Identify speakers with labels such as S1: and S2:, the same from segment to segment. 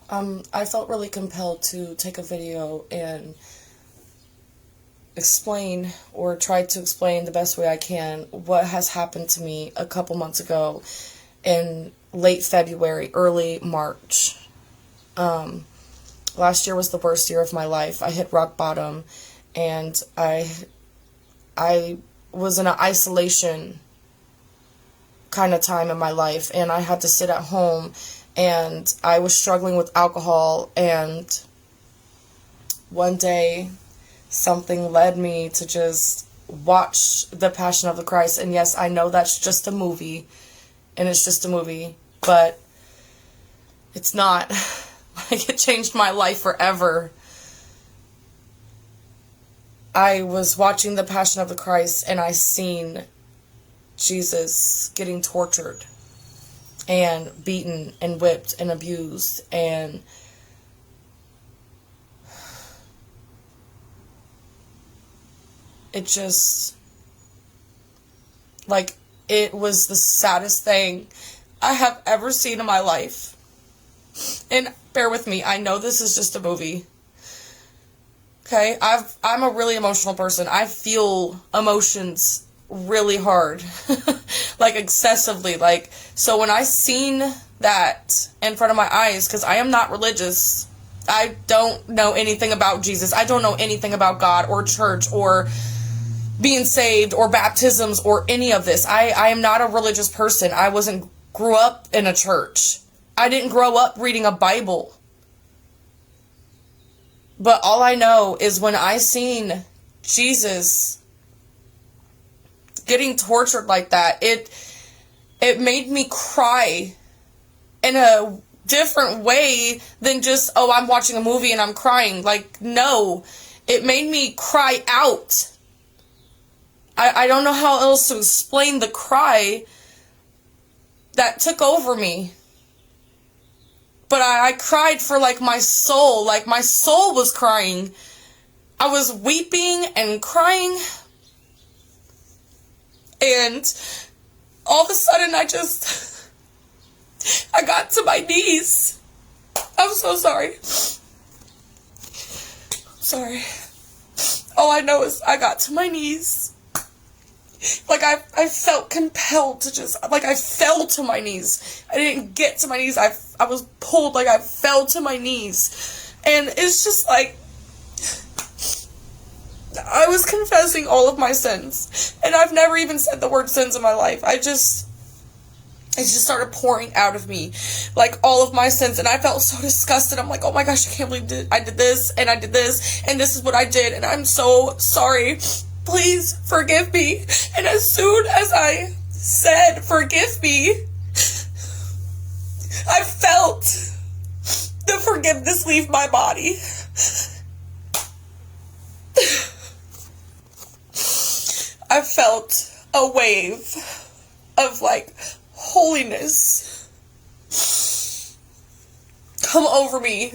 S1: I felt really compelled to take a video and explain, or try to explain the best way I can, what has happened to me a couple months ago in late February, early March. Last year was the worst year of my life. I hit rock bottom, and I was in an isolation kind of time in my life, and I had to sit at home, and I was struggling with alcohol, and one day something led me to just watch The Passion of the Christ. And yes, I know that's just a movie, and it's just a movie, but it's not. Like, it changed my life forever. I was watching The Passion of the Christ, and I seen Jesus getting tortured and beaten and whipped and abused, and it just, like, it was the saddest thing I have ever seen in my life. And bear with me, I know this is just a movie. Okay, I'm a really emotional person. I feel emotions really hard. Like, excessively. Like, so when I seen that in front of my eyes, because I am not religious, I don't know anything about Jesus, I don't know anything about God or church or being saved or baptisms or any of this. I am not a religious person. I grew up in a church. I didn't grow up reading a Bible. But all I know is when I seen Jesus getting tortured like that, it made me cry in a different way than just, oh, I'm watching a movie and I'm crying. Like, no, it made me cry out. I don't know how else to explain the cry that took over me. But I cried for, like, my soul. Like, my soul was crying. I was weeping and crying. And all of a sudden, I got to my knees. I'm so sorry. I'm sorry. All I know is I got to my knees. Like, I felt compelled to just, like, I fell to my knees. I didn't get to my knees. I was pulled, like, I fell to my knees. And it's just like, I was confessing all of my sins. And I've never even said the word sins in my life. It just started pouring out of me, like, all of my sins. And I felt so disgusted. I'm like, oh my gosh, I can't believe I did this, and I did this, and this is what I did, and I'm so sorry. Please forgive me. And as soon as I said, forgive me, I felt the forgiveness leave my body. I felt a wave of, like, holiness come over me.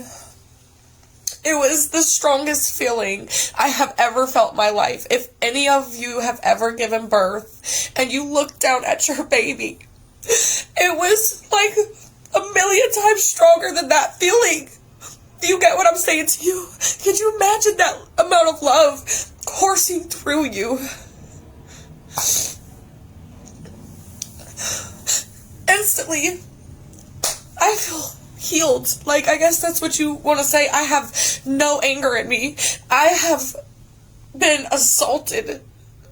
S1: It was the strongest feeling I have ever felt in my life. If any of you have ever given birth and you look down at your baby, it was like a million times stronger than that feeling. Do you get what I'm saying to you? Can you imagine that amount of love coursing through you? Instantly, I feel healed. Like, I guess that's what you want to say. I have no anger in me. I have been assaulted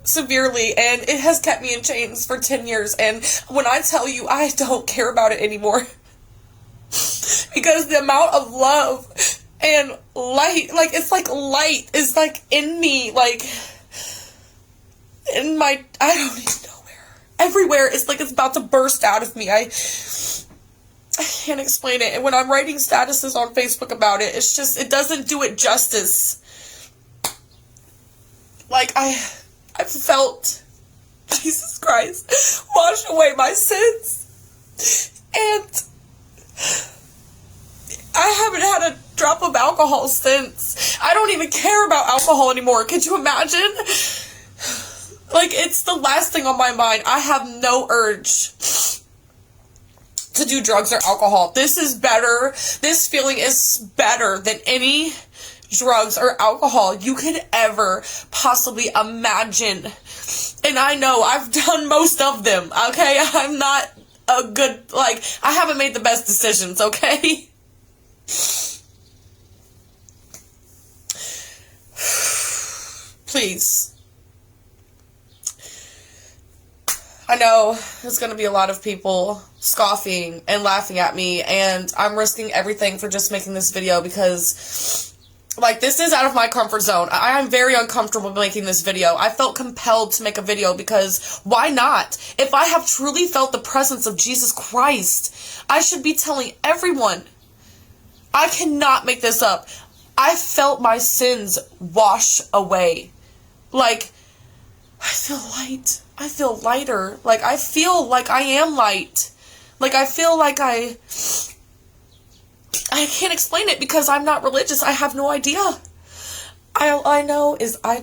S1: severely, and it has kept me in chains for 10 years. And when I tell you, I don't care about it anymore. Because the amount of love and light, like, it's like light is, like, in me, like, in my, I don't even know where. Everywhere, it's like it's about to burst out of me. I can't explain it. And when I'm writing statuses on Facebook about it, it's just, it doesn't do it justice. Like, I felt Jesus Christ wash away my sins. And I haven't had a drop of alcohol since. I don't even care about alcohol anymore. Could you imagine? Like, it's the last thing on my mind. I have no urge to do drugs or alcohol. This is better. This feeling is better than any drugs or alcohol you could ever possibly imagine. And I know I've done most of them, okay? I'm not a good, I haven't made the best decisions, okay? Please. I know there's going to be a lot of people scoffing and laughing at me, and I'm risking everything for just making this video because, this is out of my comfort zone. I am very uncomfortable making this video. I felt compelled to make a video because why not? If I have truly felt the presence of Jesus Christ, I should be telling everyone. I cannot make this up. I felt my sins wash away. I feel light. I feel lighter. I feel like I am light. I feel like I can't explain it because I'm not religious. I have no idea. All I know is I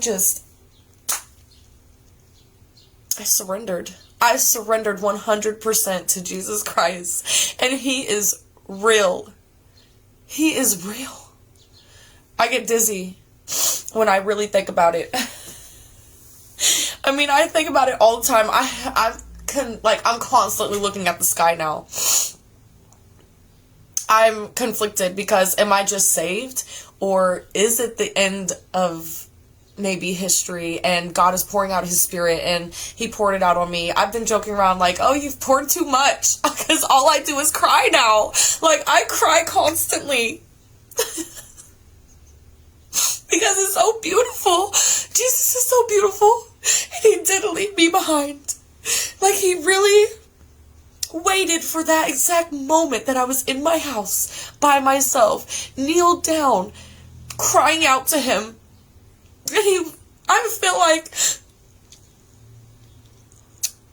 S1: surrendered. I surrendered 100% to Jesus Christ. And He is real. He is real. I get dizzy when I really think about it. I mean, I think about it all the time. I'm constantly looking at the sky now. I'm conflicted because am I just saved? Or is it the end of maybe history and God is pouring out His Spirit and He poured it out on me? I've been joking around oh, you've poured too much because all I do is cry now. I cry constantly. Because it's so beautiful. Jesus is so beautiful. And He didn't leave me behind. He really waited for that exact moment that I was in my house by myself, kneeled down, crying out to Him. And I feel like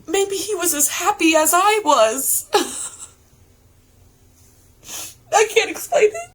S1: maybe He was as happy as I was. I can't explain it.